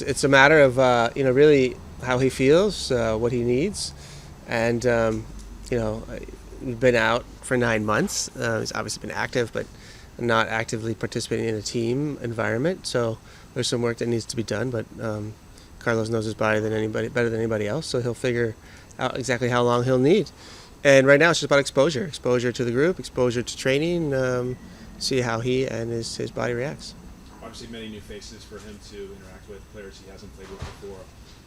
it's a matter of really how he feels, what he needs, and we've been out for 9 months. He's obviously been active, but not actively participating in a team environment. So there's some work that needs to be done. But Carlos knows his body better than anybody else, so he'll figure out exactly how long he'll need. And right now it's just about exposure to the group, exposure to training, see how he and his body reacts. Obviously many new faces for him to interact with, players he hasn't played with before.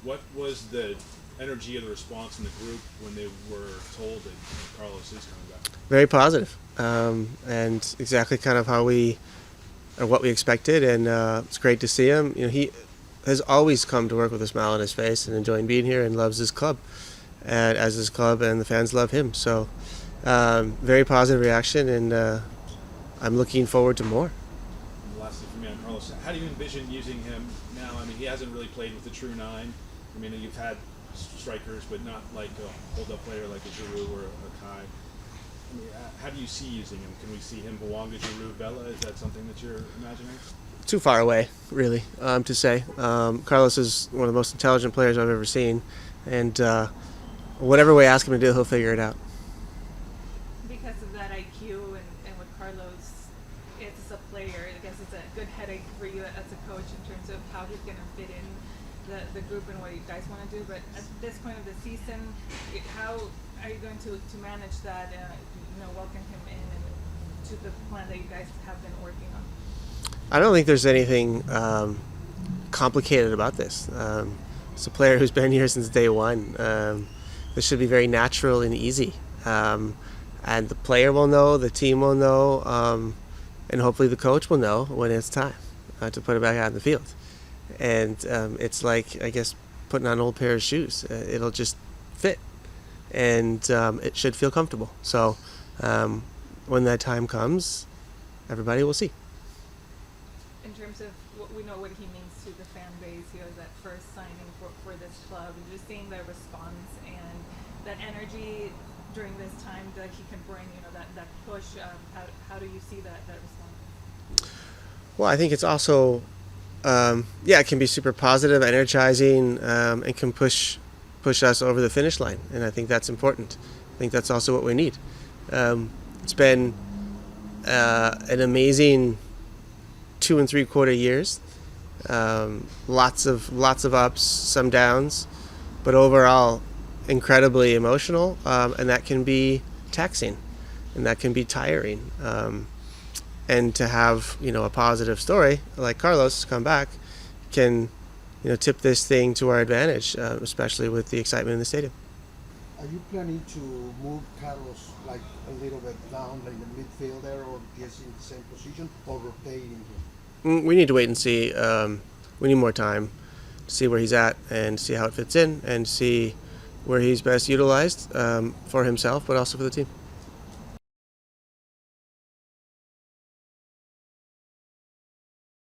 What was the energy of the response in the group when they were told that Carlos is coming back? Very positive, and exactly kind of what we expected, and it's great to see him. He has always come to work with a smile on his face and enjoying being here, and loves his club, and as his club and the fans love him. So very positive reaction, and I'm looking forward to more. And lastly for me on Carlos, how do you envision using him now? I mean, he hasn't really played with the true nine. I mean, you've had strikers, but not like a hold-up player like a Giroud or a Kai. I mean, how do you see using him? Can we see him belong to Giroud, Vela? Is that something that you're imagining? Too far away, really, to say. Carlos is one of the most intelligent players I've ever seen, and whatever we ask him to do, he'll figure it out. Because of that IQ and with Carlos, it's a player, I guess it's a good headache for you as a coach in terms of how he's going to fit in the group and what you guys want to do. But at this point of the season, how are you going to manage that, welcome him in and to the plan that you guys have been working on? I don't think there's anything complicated about this. It's a player who's been here since day one. This should be very natural and easy. And the player will know, the team will know, and hopefully the coach will know when it's time to put it back out in the field. And it's like, I guess, putting on an old pair of shoes. It'll just fit, and it should feel comfortable. So when that time comes, everybody will see. In terms of what we know what he means to the fan base, that first signing for this club, and just seeing their response and that energy during this time that he can bring, that push, how do you see that response? Well, I think it's also, it can be super positive, energizing, and can push us over the finish line, and I think that's important. I think that's also what we need. It's been an amazing 2 3/4 years. Lots of ups, some downs, but overall incredibly emotional, and that can be taxing, and that can be tiring. And to have a positive story like Carlos come back can tip this thing to our advantage, especially with the excitement in the stadium. Are you planning to move Carlos like a little bit down, like the midfield there, or just in the same position, or rotating him? We need to wait and see. We need more time to see where he's at and see how it fits in and see where he's best utilized for himself, but also for the team.